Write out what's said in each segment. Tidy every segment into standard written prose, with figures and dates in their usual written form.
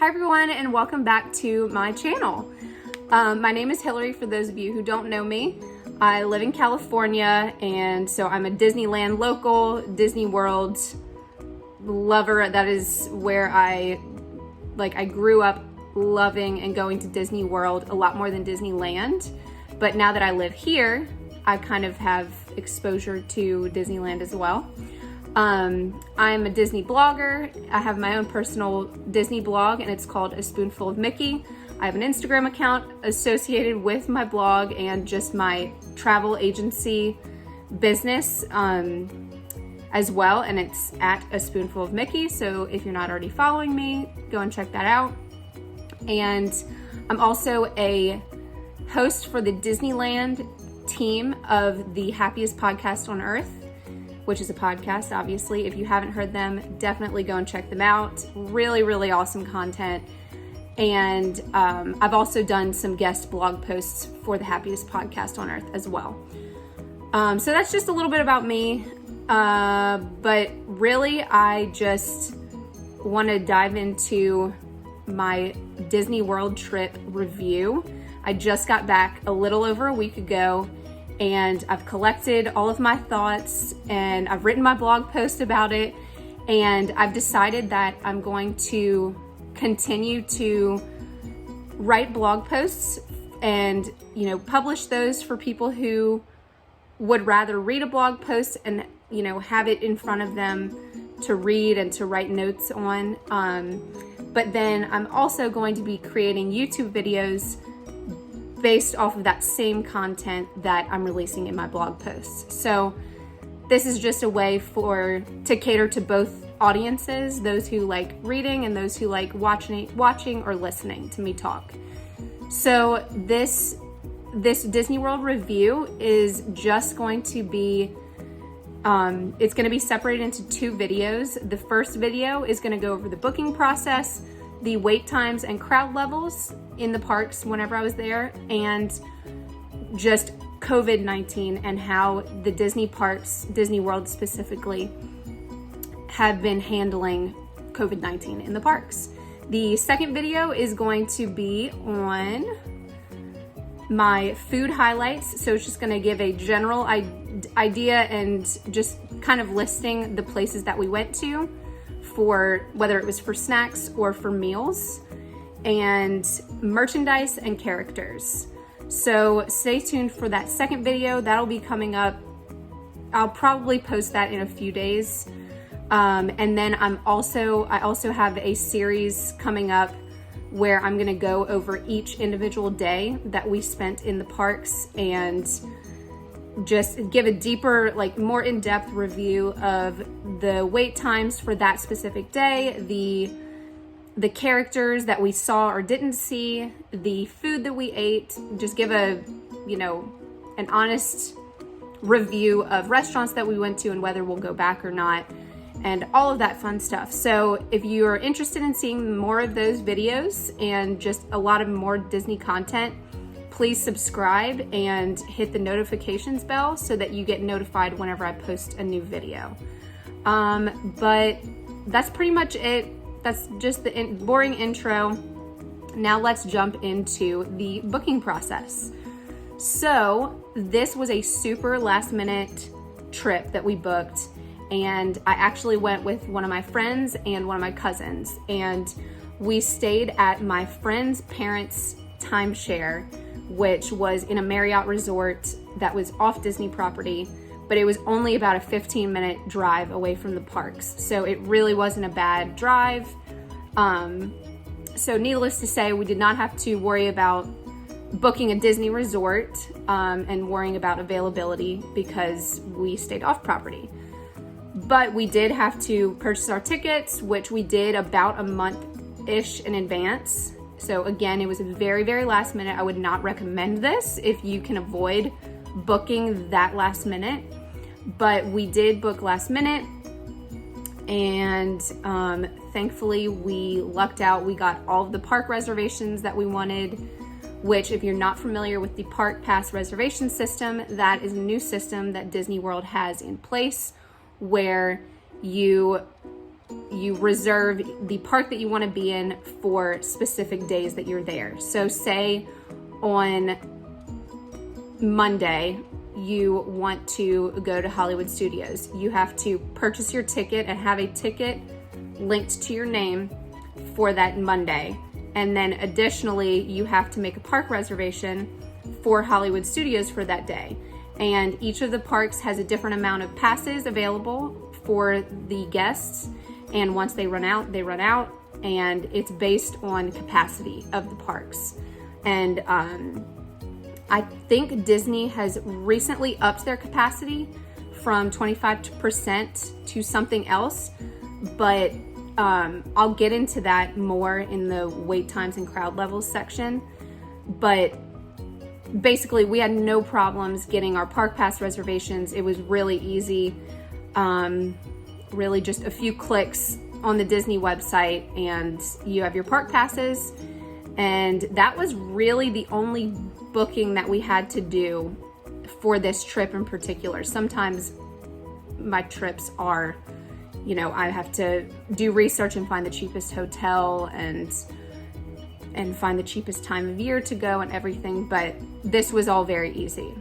Hi everyone, and welcome back to my channel. My name is Hillary, for those of you who don't know me. I live in California, and so I'm a Disneyland local, Disney World lover. That is where I grew up loving and going to Disney World a lot more than Disneyland. But now that I live here, I kind of have exposure to Disneyland as well. I'm a Disney blogger. I have my own personal Disney blog, and it's called A Spoonful of Mickey. I have an Instagram account associated with my blog and just my travel agency business as well, and it's at A Spoonful of Mickey. So if you're not already following me, go and check that out. And I'm also a host for the Disneyland team of the Happiest Podcast on Earth, which is a podcast, obviously. If you haven't heard them, definitely go and check them out. Really, really awesome content. And I've also done some guest blog posts for the Happiest Podcast on Earth as well. So that's just a little bit about me. But really, I just want to dive into my Disney World trip review. I just got back a little over a week ago, and I've collected all of my thoughts, and I've written my blog post about it, and I've decided that I'm going to continue to write blog posts and, publish those for people who would rather read a blog post and, have it in front of them to read and to write notes on. But then I'm also going to be creating YouTube videos based off of that same content that I'm releasing in my blog posts. So this is just a way to cater to both audiences, those who like reading and those who like watching or listening to me talk. So this Disney World review is just going to be, it's going to be separated into two videos. The first video is going to go over the booking process, the wait times and crowd levels in the parks whenever I was there, and just COVID-19 and how the Disney parks, Disney World specifically, have been handling COVID-19 in the parks. The second video is going to be on my food highlights. So it's just going to give a general idea and just kind of listing the places that we went to, for whether it was for snacks or for meals, and merchandise and characters. So stay tuned for that second video. That'll be coming up. I'll probably post that in a few days. And then I also have a series coming up where I'm gonna go over each individual day that we spent in the parks and just give a deeper, more in-depth review of the wait times for that specific day, the characters that we saw or didn't see, the food that we ate, just give an honest review of restaurants that we went to and whether we'll go back or not, and all of that fun stuff. So if you're interested in seeing more of those videos and just a lot of more Disney content, please subscribe and hit the notifications bell so that you get notified whenever I post a new video. But that's pretty much it. That's just the boring intro. Now let's jump into the booking process. So this was a super last minute trip that we booked, and I actually went with one of my friends and one of my cousins, and we stayed at my friend's parents' timeshare, which was in a Marriott resort that was off Disney property, but it was only about a 15-minute drive away from the parks. So it really wasn't a bad drive. So needless to say, we did not have to worry about booking a Disney resort and worrying about availability because we stayed off property. But we did have to purchase our tickets, which we did about a month-ish in advance. So again, it was very, very last minute. I would not recommend this if you can avoid booking that last minute. But we did book last minute, and thankfully we lucked out. We got all of the park reservations that we wanted, which, if you're not familiar with the Park Pass reservation system, that is a new system that Disney World has in place where you you reserve the park that you want to be in for specific days that you're there. So say on Monday, you want to go to Hollywood Studios. You have to purchase your ticket and have a ticket linked to your name for that Monday. And then additionally, you have to make a park reservation for Hollywood Studios for that day. And each of the parks has a different amount of passes available for the guests. And once they run out, they run out. And it's based on capacity of the parks. And I think Disney has recently upped their capacity from 25% to something else, but I'll get into that more in the wait times and crowd levels section. But basically, we had no problems getting our park pass reservations. It was really easy, really just a few clicks on the Disney website and you have your park passes. And that was really the only booking that we had to do for this trip in particular. Sometimes my trips are, I have to do research and find the cheapest hotel and find the cheapest time of year to go and everything, but this was all very easy.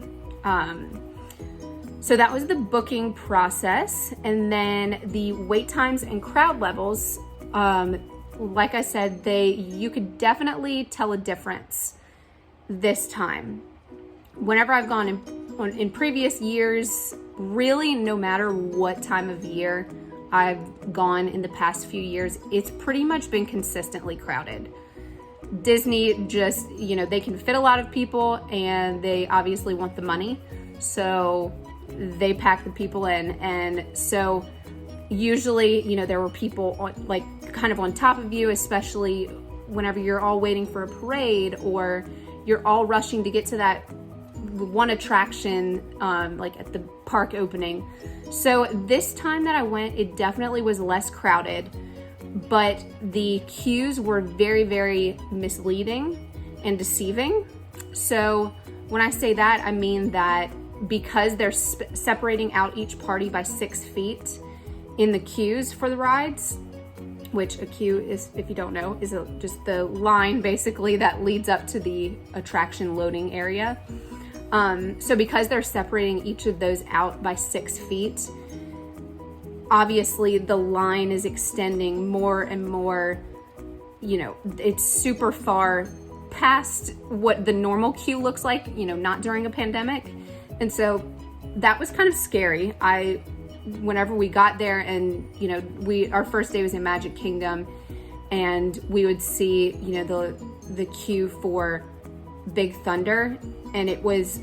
So that was the booking process. And then the wait times and crowd levels, like I said, you could definitely tell a difference this time. Whenever I've gone in previous years, really no matter what time of year I've gone in the past few years, it's pretty much been consistently crowded. Disney just, they can fit a lot of people and they obviously want the money. So they pack the people in. And so usually, there were people kind of on top of you, especially whenever you're all waiting for a parade or you're all rushing to get to that one attraction, like at the park opening. So this time that I went, it definitely was less crowded, but the queues were very, very misleading and deceiving. So when I say that, I mean that because they're separating out each party by 6 feet in the queues for the rides, which a queue is, if you don't know, is just the line basically that leads up to the attraction loading area. So because they're separating each of those out by 6 feet, obviously the line is extending more and more, it's super far past what the normal queue looks like, not during a pandemic. And so that was kind of scary. Whenever we got there and, our first day was in Magic Kingdom and we would see, the queue for Big Thunder, and it was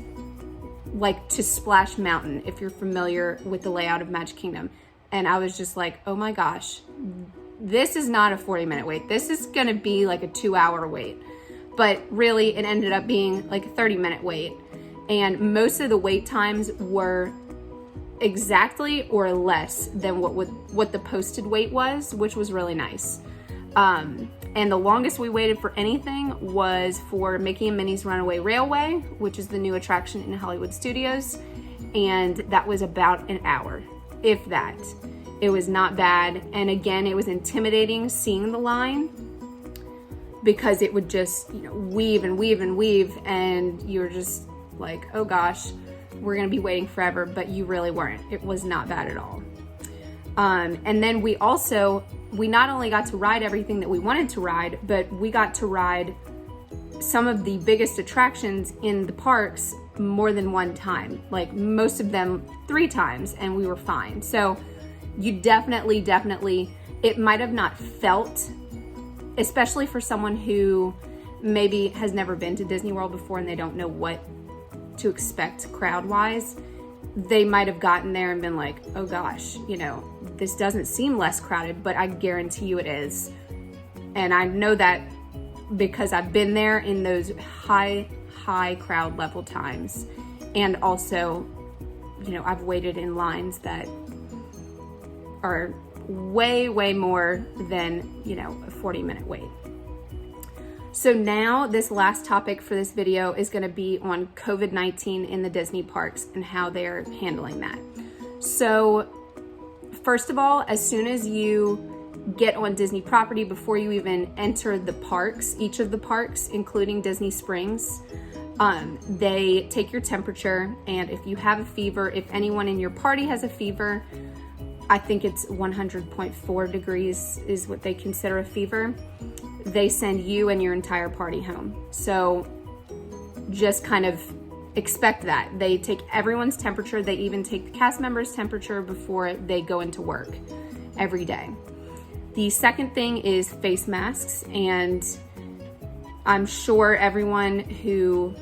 like to Splash Mountain, if you're familiar with the layout of Magic Kingdom. And I was just like, oh my gosh, this is not a 40-minute wait. This is gonna be like a 2-hour wait. But really it ended up being like a 30-minute wait. And most of the wait times were exactly or less than what the posted wait was, which was really nice. And the longest we waited for anything was for Mickey and Minnie's Runaway Railway, which is the new attraction in Hollywood Studios. And that was about an hour, if that. It was not bad. And again, it was intimidating seeing the line because it would just, weave and weave and weave. And you're just like, oh gosh, we're gonna be waiting forever, but you really weren't. It was not bad at all. And then we not only got to ride everything that we wanted to ride, but we got to ride some of the biggest attractions in the parks more than one time, like most of them 3 times, and we were fine. So you definitely, it might have not felt, especially for someone who maybe has never been to Disney World before and they don't know what to expect crowd-wise, they might have gotten there and been like, oh gosh, this doesn't seem less crowded, but I guarantee you it is. And I know that because I've been there in those high crowd level times. And also, I've waited in lines that are way more than, a 40-minute wait. So now this last topic for this video is going to be on COVID-19 in the Disney parks and how they're handling that. So first of all, as soon as you get on Disney property, before you even enter the parks, each of the parks, including Disney Springs, they take your temperature, and if you have a fever, if anyone in your party has a fever, I think it's 100.4 degrees is what they consider a fever, they send you and your entire party home. So just kind of expect that. They take everyone's temperature. They even take the cast members' temperature before they go into work every day. The second thing is face masks, and I'm sure everyone who,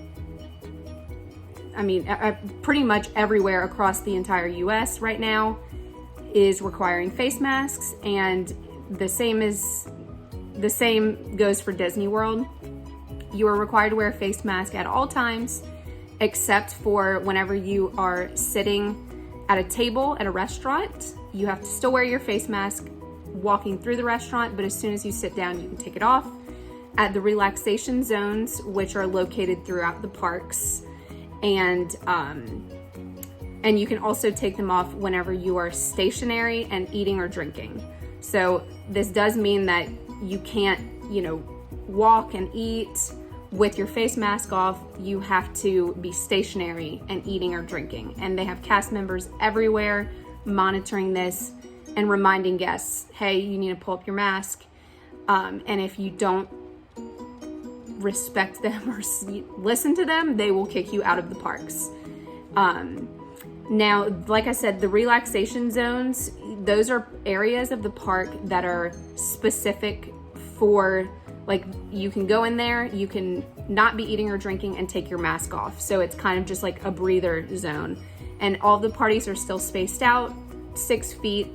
pretty much everywhere across the entire US right now is requiring face masks, and the same goes for Disney World. You are required to wear a face mask at all times, except for whenever you are sitting at a table at a restaurant. You have to still wear your face mask walking through the restaurant, but as soon as you sit down, you can take it off. At the relaxation zones, which are located throughout the parks, and you can also take them off whenever you are stationary and eating or drinking. So this does mean that you can't, walk and eat with your face mask off. You have to be stationary and eating or drinking. And they have cast members everywhere monitoring this and reminding guests, hey, you need to pull up your mask. And if you don't respect them or listen to them, they will kick you out of the parks. Now, like I said, the relaxation zones, those are areas of the park that are specific for, like, you can go in there, you can not be eating or drinking and take your mask off. So it's kind of just like a breather zone. And all the parties are still spaced out 6 feet.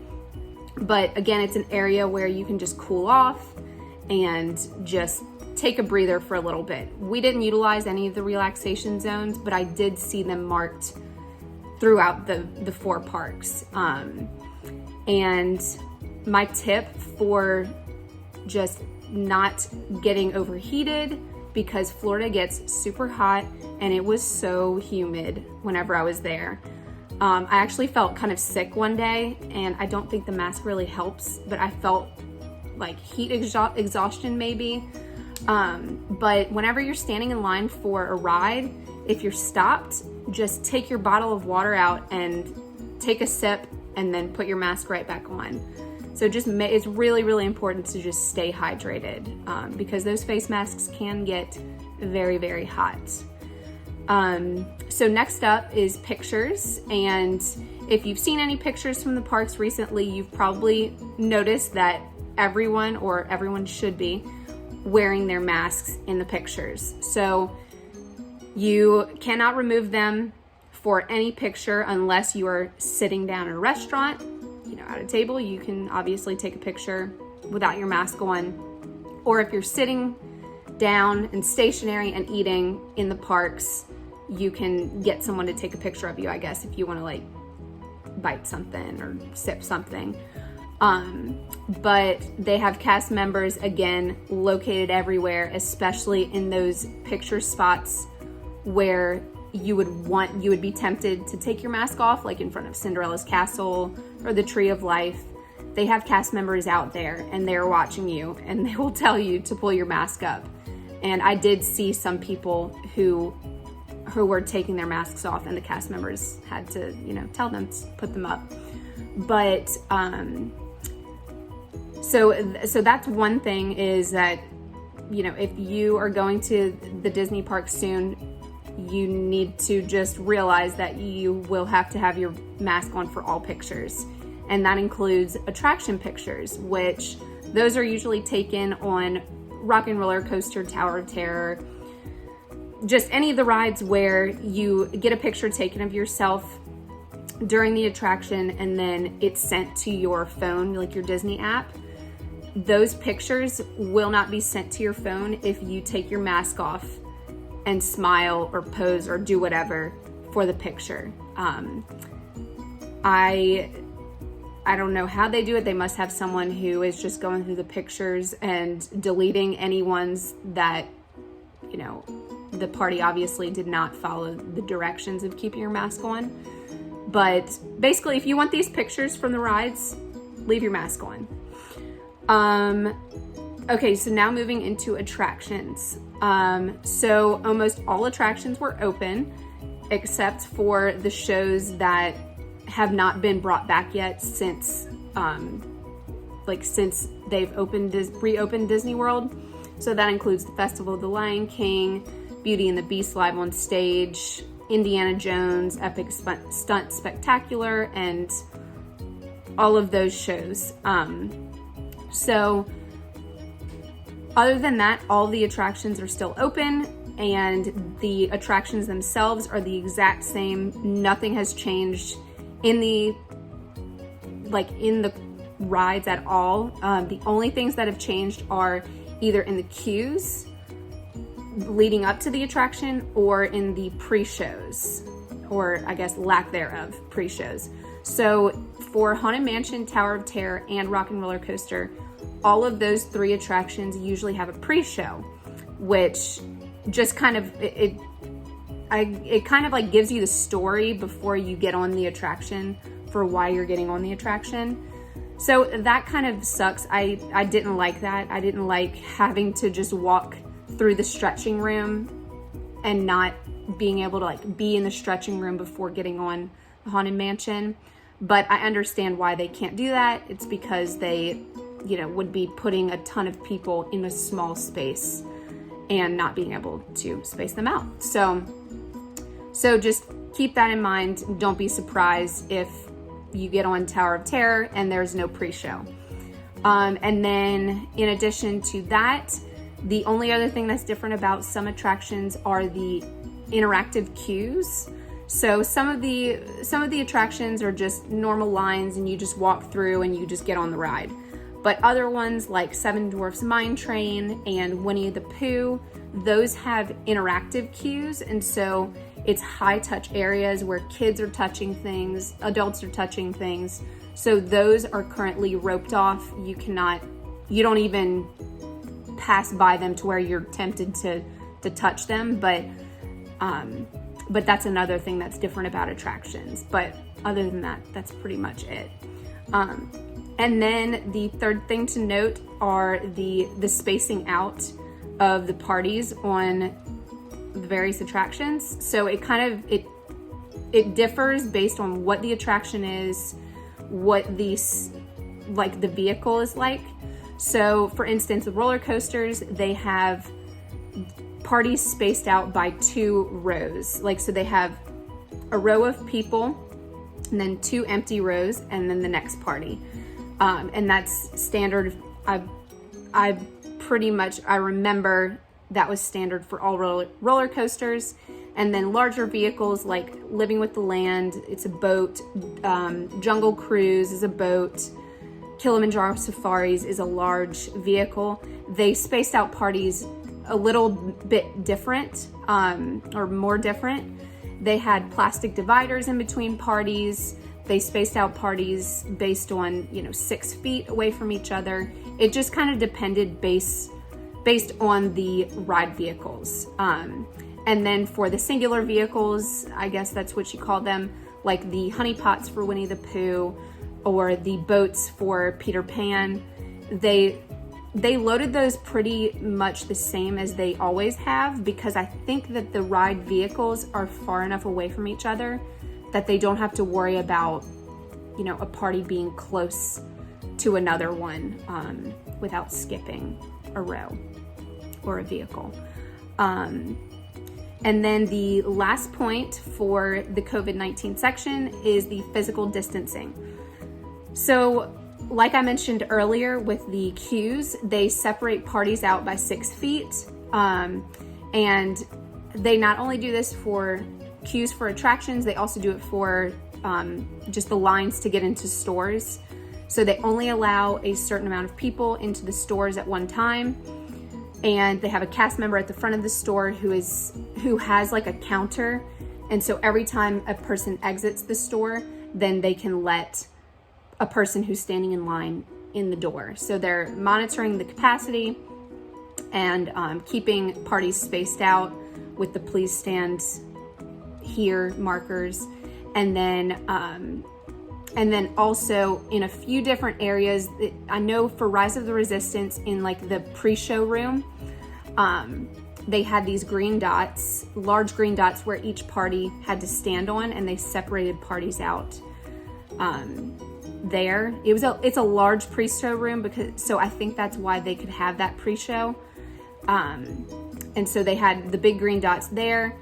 But again, it's an area where you can just cool off and just take a breather for a little bit. We didn't utilize any of the relaxation zones, but I did see them marked throughout the 4 parks. And my tip for just not getting overheated, because Florida gets super hot and it was so humid whenever I was there. I actually felt kind of sick one day, and I don't think the mask really helps, but I felt like heat exhaustion maybe. But whenever you're standing in line for a ride, if you're stopped, just take your bottle of water out and take a sip and then put your mask right back on. So it's really, really important to just stay hydrated, because those face masks can get very, very hot. So next up is pictures. And if you've seen any pictures from the parks recently, you've probably noticed that everyone should be wearing their masks in the pictures. So you cannot remove them for any picture unless you are sitting down at a restaurant, at a table. You can obviously take a picture without your mask on. Or if you're sitting down and stationary and eating in the parks, you can get someone to take a picture of you, I guess, if you want to like bite something or sip something. But they have cast members, again, located everywhere, especially in those picture spots where you would be tempted to take your mask off, like in front of Cinderella's castle or the Tree of Life. They have cast members out there and they're watching you, and they will tell you to pull your mask up. And I did see some people who were taking their masks off, and the cast members had to, tell them to put them up. But so that's one thing, is that, if you are going to the Disney park soon, you need to just realize that you will have to have your mask on for all pictures. And that includes attraction pictures, which those are usually taken on Rock and Roller Coaster, Tower of Terror, just any of the rides where you get a picture taken of yourself during the attraction and then it's sent to your phone, like your Disney app. Those pictures will not be sent to your phone if you take your mask off and smile or pose or do whatever for the picture. I don't know how they do it. They must have someone who is just going through the pictures and deleting any ones that, the party obviously did not follow the directions of keeping your mask on. But basically, if you want these pictures from the rides, leave your mask on. Okay, so now moving into attractions. So almost all attractions were open except for the shows that have not been brought back yet since since they've reopened Disney World. So that includes the Festival of the Lion King, Beauty and the Beast live on stage, Indiana Jones Epic Stunt Spectacular, and all of those shows. So other than that, all the attractions are still open, and the attractions themselves are the exact same. Nothing has changed in the rides at all. The only things that have changed are either in the queues leading up to the attraction or in the pre-shows, or I guess lack thereof, pre-shows. So for Haunted Mansion, Tower of Terror, and Rock and Roller Coaster, all of those 3 attractions usually have a pre-show, which just kind of, it kind of like gives you the story before you get on the attraction for why you're getting on the attraction. So that kind of sucks. I didn't like that. I didn't like having to just walk through the stretching room and not being able to like be in the stretching room before getting on the Haunted Mansion. But I understand why they can't do that. It's because they, would be putting a ton of people in a small space and not being able to space them out. So just keep that in mind. Don't be surprised if you get on Tower of Terror and there's no pre-show. And then in addition to that, the only other thing that's different about some attractions are the interactive queues. So some of the attractions are just normal lines and you just walk through and you just get on the ride. But other ones like Seven Dwarfs Mine Train and Winnie the Pooh, those have interactive queues, and so it's high touch areas where kids are touching things, adults are touching things. So those are currently roped off. You don't even pass by them to where you're tempted to touch them. But that's another thing that's different about attractions. But other than that, that's pretty much it. And then the third thing to note are the spacing out of the parties on the various attractions. So it differs based on what the attraction is, what the vehicle is like. So for instance, the roller coasters, they have parties spaced out by 2 rows. So they have a row of people and then 2 empty rows and then the next party. And that's standard. I remember that was standard for all roller coasters. And then larger vehicles like Living with the Land, it's a boat. Jungle Cruise is a boat. Kilimanjaro Safaris is a large vehicle. They spaced out parties a little bit different, or more different. They had plastic dividers in between parties. They spaced out parties based on, 6 feet away from each other. It just kind of depended based on the ride vehicles. And then for the singular vehicles, I guess that's what you call them, like the honey pots for Winnie the Pooh or the boats for Peter Pan, they loaded those pretty much the same as they always have, because I think that the ride vehicles are far enough away from each other that they don't have to worry about, a party being close to another one without skipping a row or a vehicle. And then the last point for the COVID-19 section is the physical distancing. So like I mentioned earlier with the queues, they separate parties out by 6 feet. And they not only do this for queues for attractions, they also do it for just the lines to get into stores. So they only allow a certain amount of people into the stores at one time. And they have a cast member at the front of the store who has like a counter. And so every time a person exits the store, then they can let a person who's standing in line in the door. So they're monitoring the capacity and keeping parties spaced out with the please stand here markers. And then And then also in a few different areas, I know for Rise of the Resistance in like the pre-show room, they had these green dots, large green dots where each party had to stand on, and they separated parties out there. It's a large pre-show room, so I think that's why they could have that pre-show. And so they had the big green dots there.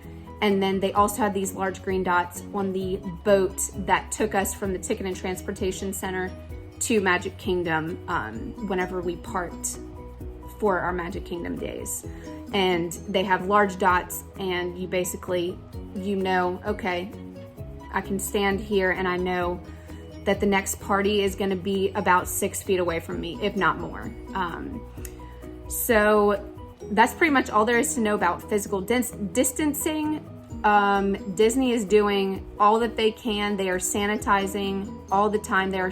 And then they also had these large green dots on the boat that took us from the Ticket and Transportation Center to Magic Kingdom whenever we parked for our Magic Kingdom days. And they have large dots, and you basically, okay, I can stand here and I know that the next party is gonna be about 6 feet away from me, if not more. So that's pretty much all there is to know about physical distancing. Disney is doing all that they can. They are sanitizing all the time. There are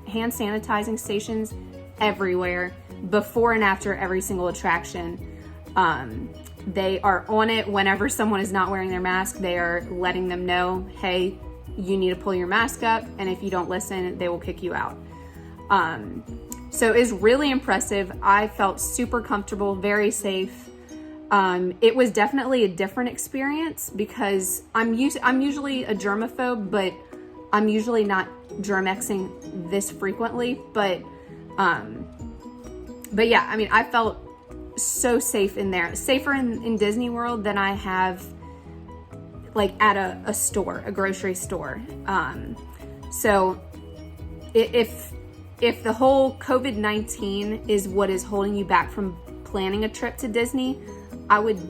hand sanitizing stations everywhere, before and after every single attraction. They are on it whenever someone is not wearing their mask. They are letting them know, hey, you need to pull your mask up, and if you don't listen, they will kick you out. So it's really impressive. I felt super comfortable, very safe. It was definitely a different experience because I'm usually a germaphobe, but I'm usually not germexing this frequently. But yeah, I mean, I felt so safe in there, safer in Disney World than I have like at a store, a grocery store. So if the whole COVID-19 is what is holding you back from planning a trip to Disney, I would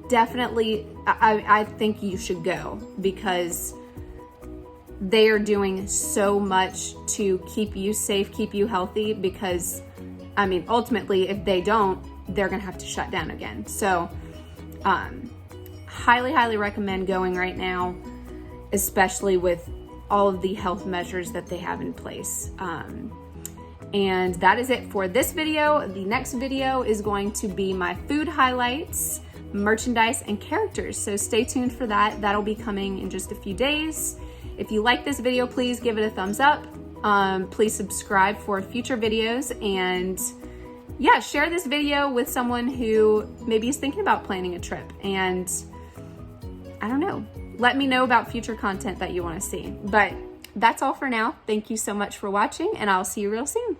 definitely, I think you should go, because they are doing so much to keep you safe, keep you healthy, because I mean, ultimately, if they don't, they're gonna have to shut down again. So highly, highly recommend going right now, especially with all of the health measures that they have in place. And that is it for this video. The next video is going to be my food highlights, merchandise, and characters. So stay tuned for that. That'll be coming in just a few days. If you like this video, please give it a thumbs up. Please subscribe for future videos, and yeah, share this video with someone who maybe is thinking about planning a trip. And I don't know, let me know about future content that you want to see. But that's all for now. Thank you so much for watching, and I'll see you real soon.